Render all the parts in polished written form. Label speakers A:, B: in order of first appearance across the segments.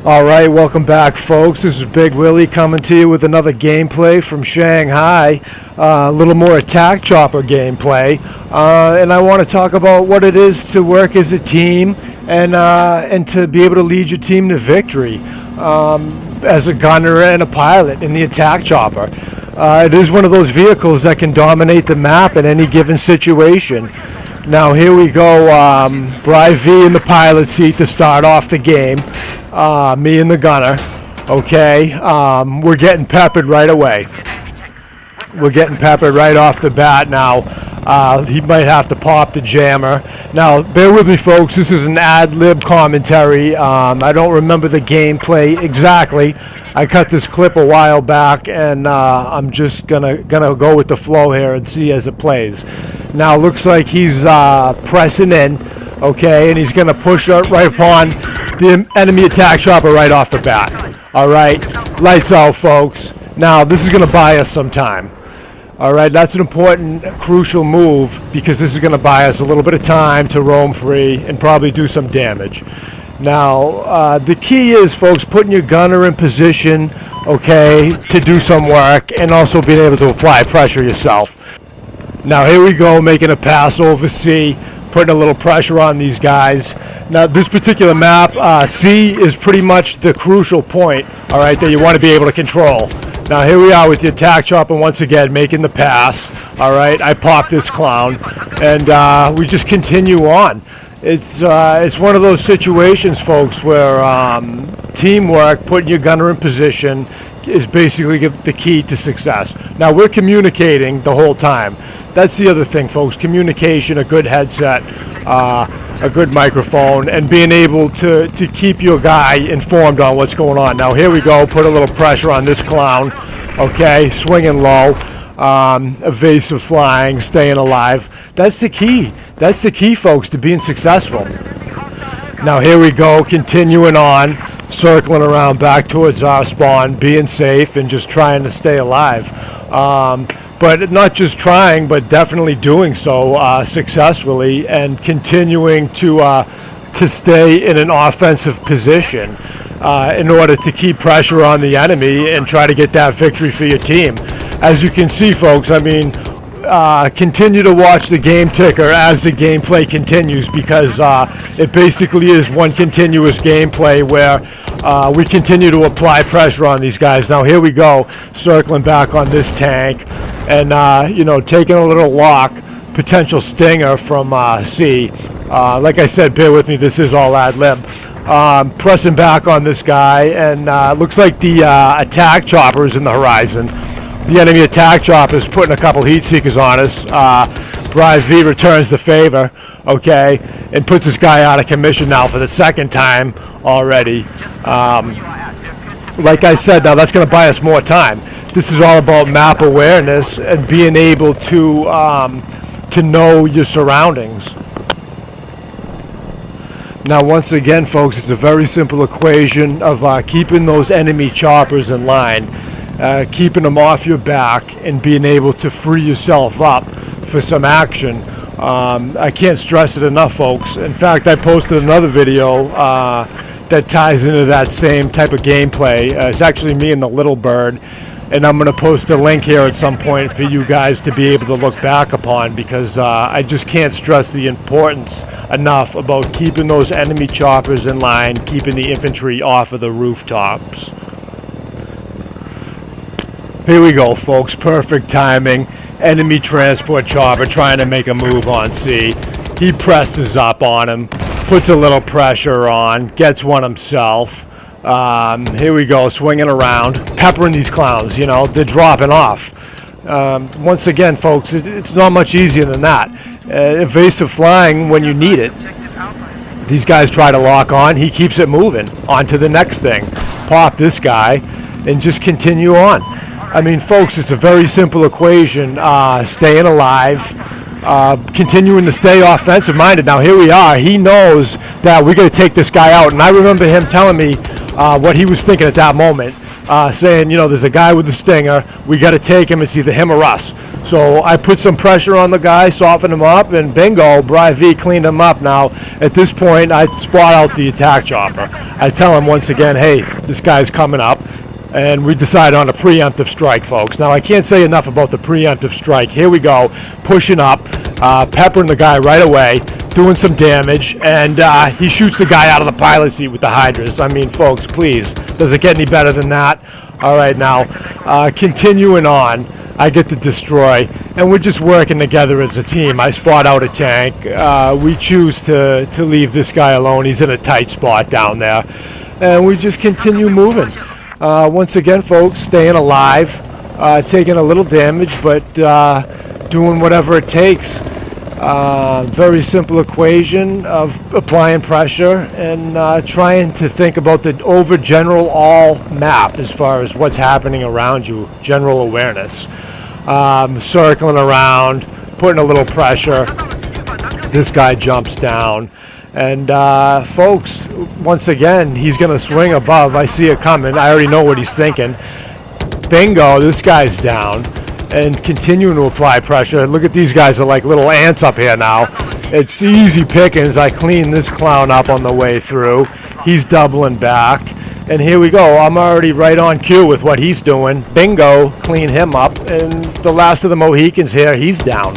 A: All right, welcome back, folks. This is Big Willie coming to you with another gameplay from Shanghai. A little more attack chopper gameplay, and I want to talk about what it is to work as a team and to be able to lead your team to victory as a gunner and a pilot in the attack chopper. It is one of those vehicles that can dominate the map in any given situation. Now here we go, Bri V in the pilot seat to start off the game. Me and the gunner. Okay, we're getting peppered right away. We're getting peppered right off the bat now. He might have to pop the jammer. Now, bear with me, folks. This is an ad-lib commentary. I don't remember the gameplay exactly. I cut this clip a while back, and I'm just gonna go with the flow here and see as it plays. Now, looks like he's pressing in, okay, and he's gonna push right upon the enemy attack chopper right off the bat. All right, lights out, folks. Now, this is gonna buy us some time. All right, that's an important, crucial move because this is going to buy us a little bit of time to roam free and probably do some damage. Now, the key is, folks, putting your gunner in position, okay, to do some work and also being able to apply pressure yourself. Now, here we go, making a pass over C, putting a little pressure on these guys. Now, this particular map, C is pretty much the crucial point, all right, that you want to be able to control. Now here we are with the attack chopper once again making the pass. All right, I popped this clown, and we just continue on. It's one of those situations, folks, where teamwork, putting your gunner in position, is basically the key to success. Now we're communicating the whole time. That's the other thing, folks. Communication, a good headset, a good microphone, and being able to keep your guy informed on what's going on. Now here we go, put a little pressure on this clown, okay, swinging low, evasive flying, staying alive. That's the key. That's the key, folks, to being successful. Now here we go, continuing on, circling around back towards our spawn, being safe and just trying to stay alive. But not just trying, but definitely doing so successfully and continuing to stay in an offensive position in order to keep pressure on the enemy and try to get that victory for your team. As you can see, folks, I mean, continue to watch the game ticker as the gameplay continues because it basically is one continuous gameplay where we continue to apply pressure on these guys. Now here we go, circling back on this tank and you know, taking a little lock, potential stinger from C. Like I said, bear with me, this is all ad-lib. Pressing back on this guy, and looks like the attack chopper is in the horizon. The enemy attack chopper is putting a couple heat seekers on us. Bri V returns the favor, okay, and puts this guy out of commission now for the second time already. Like I said, now that's going to buy us more time. This is all about map awareness and being able to know your surroundings. Now, once again, folks, it's a very simple equation of keeping those enemy choppers in line, keeping them off your back, and being able to free yourself up for some action. I can't stress it enough, folks. In fact, I posted another video that ties into that same type of gameplay. It's actually me and the little bird. And I'm going to post a link here at some point for you guys to be able to look back upon because I just can't stress the importance enough about keeping those enemy choppers in line, keeping the infantry off of the rooftops. Here we go, folks. Perfect timing. Enemy transport chopper trying to make a move on C. He presses up on him, puts a little pressure on, gets one himself. Here we go, swinging around, peppering these clowns, you know, they're dropping off. Once again, folks, it's not much easier than that. Evasive flying when you need it. These guys try to lock on, he keeps it moving. On to the next thing. Pop this guy and just continue on. I mean, folks, it's a very simple equation. Staying alive, continuing to stay offensive minded. Now here we are, he knows that we're going to take this guy out, and I remember him telling me what he was thinking at that moment. saying, you know, there's a guy with the stinger. We got to take him. It's either him or us. So I put some pressure on the guy, softened him up, and bingo, Bri V cleaned him up. Now, at this point, I spot out the attack chopper. I tell him once again, hey, this guy's coming up. And we decide on a preemptive strike, folks. Now, I can't say enough about the preemptive strike. Here we go, pushing up, peppering the guy right away, doing some damage, and he shoots the guy out of the pilot seat with the hydras. I mean, folks, please, does it get any better than that? All right, now, continuing on, I get to destroy, and we're just working together as a team. I spot out a tank. We choose to leave this guy alone. He's in a tight spot down there, and we just continue moving. Once again, folks, staying alive, taking a little damage, but doing whatever it takes. Very simple equation of applying pressure and trying to think about the general all map as far as what's happening around you, general awareness. Circling around, putting a little pressure. This guy jumps down. And folks, once again, he's going to swing above. I see it coming. I already know what he's thinking. Bingo, this guy's down. And continuing to apply pressure. Look at these guys are like little ants up here now. It's easy pickings. I clean this clown up on the way through. He's doubling back. And here we go. I'm already right on cue with what he's doing. Bingo, clean him up. And the last of the Mohicans here, he's down.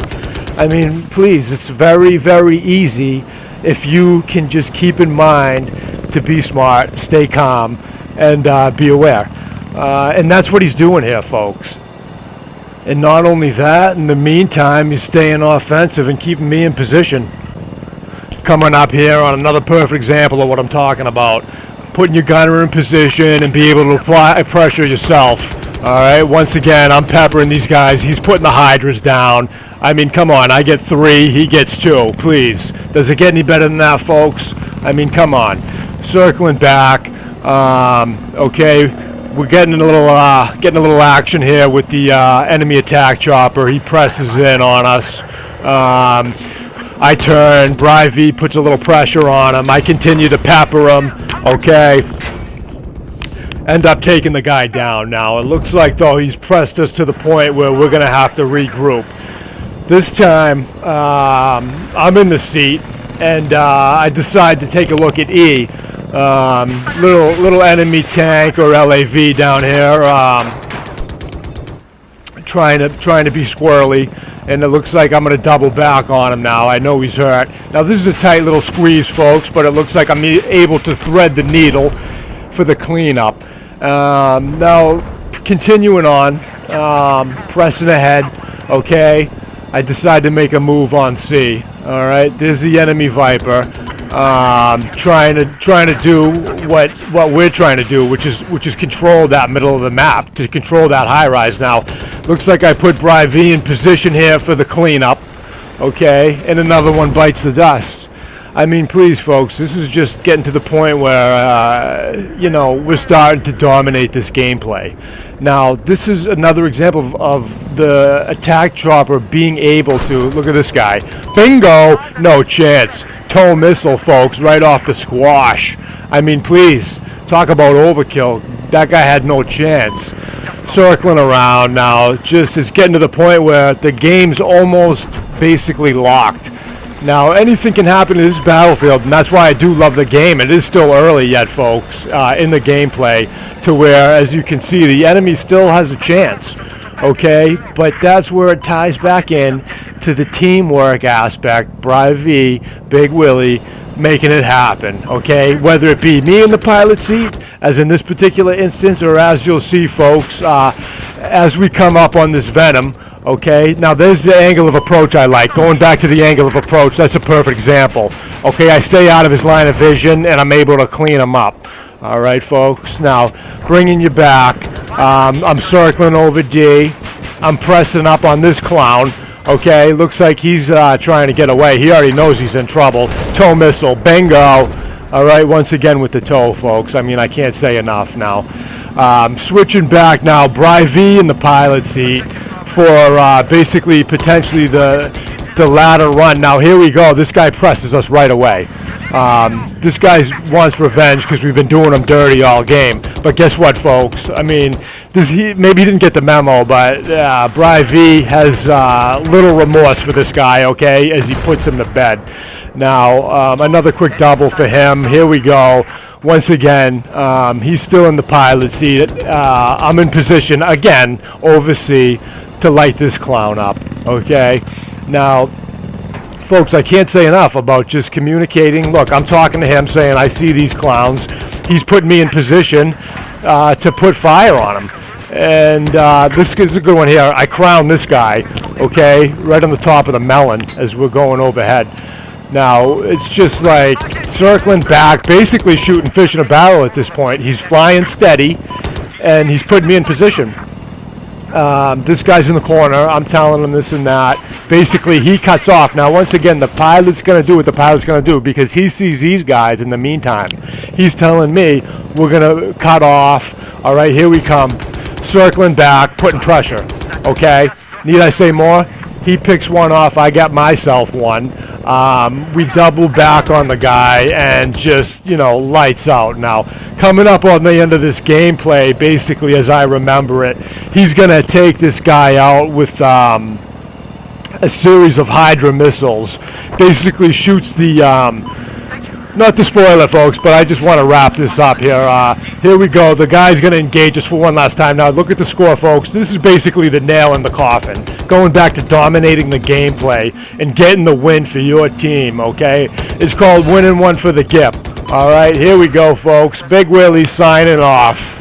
A: I mean, please, it's very, very easy if you can just keep in mind to be smart, stay calm, and be aware. And that's what he's doing here, folks. And not only that, in the meantime, he's staying offensive and keeping me in position. Coming up here on another perfect example of what I'm talking about. Putting your gunner in position and be able to apply pressure yourself. All right, once again, I'm peppering these guys. He's putting the hydras down. I mean, come on, I get 3, he gets 2, please. Does it get any better than that, folks? I mean, come on. Circling back. Okay, we're getting a little action here with the enemy attack chopper. He presses in on us. I turn. Bri V puts a little pressure on him. I continue to pepper him. Okay. End up taking the guy down now. It looks like, though, he's pressed us to the point where we're going to have to regroup. This time, I'm in the seat, and I decide to take a look at E. Little enemy tank or LAV down here, trying to be squirrely, and it looks like I'm going to double back on him now. I know he's hurt. Now this is a tight little squeeze, folks, but it looks like I'm able to thread the needle for the cleanup. Now continuing on, pressing ahead. Okay. I decide to make a move on C. All right, there's the enemy Viper, trying to do what we're trying to do, which is control that middle of the map, to control that high rise. Now, looks like I put Bri V in position here for the cleanup. Okay, and another one bites the dust. I mean, please, folks, this is just getting to the point where, you know, we're starting to dominate this gameplay. Now, this is another example of the attack chopper being able to, look at this guy. Bingo! No chance. Tow missile, folks, right off the squash. I mean, please, talk about overkill. That guy had no chance. Circling around now, just is getting to the point where the game's almost basically locked. Now, anything can happen in this battlefield, and that's why I do love the game. It is still early yet, folks, in the gameplay, to where, as you can see, the enemy still has a chance, okay? But that's where it ties back in to the teamwork aspect. Bri V, Big Willie, making it happen, okay? Whether it be me in the pilot seat, as in this particular instance, or as you'll see, folks, as we come up on this Venom. Okay, now there's the angle of approach I like. Going back to the angle of approach, that's a perfect example. Okay, I stay out of his line of vision, and I'm able to clean him up. All right, folks. Now, bringing you back, I'm circling over D. I'm pressing up on this clown. Okay, looks like he's trying to get away. He already knows he's in trouble. Tow missile, bingo. All right, once again with the tow, folks. I mean, I can't say enough now. Switching back now, Bri V in the pilot seat for basically potentially the ladder run. Now here we go. This guy presses us right away. This guy wants revenge because we've been doing him dirty all game. But guess what, folks? I mean, maybe he didn't get the memo, but Bri V has little remorse for this guy, okay, as he puts him to bed. Now, another quick double for him. Here we go. Once again, he's still in the pilot seat. I'm in position, again, oversee, to light this clown up, okay? Now, folks, I can't say enough about just communicating. Look, I'm talking to him saying, I see these clowns. He's putting me in position to put fire on him. And this is a good one here. I crown this guy, okay, right on the top of the melon as we're going overhead. Now, it's just like circling back, basically shooting fish in a barrel at this point. He's flying steady, and he's putting me in position. This guy's in the corner. I'm telling him this and that. Basically, he cuts off. Now, once again, the pilot's going to do what the pilot's going to do because he sees these guys in the meantime. He's telling me we're going to cut off. All right, here we come. Circling back, putting pressure. Okay? Need I say more? He picks one off. I got myself one. We double back on the guy and just, lights out. Now, coming up on the end of this gameplay, basically, as I remember it, he's going to take this guy out with a series of Hydra missiles. Basically shoots the, not to spoil it, folks, but I just want to wrap this up here. Here we go. The guy's going to engage us for one last time. Now, look at the score, folks. This is basically the nail in the coffin. Going back to dominating the gameplay and getting the win for your team, okay? It's called winning one for the GIP. All right, here we go, folks. Big Willie signing off.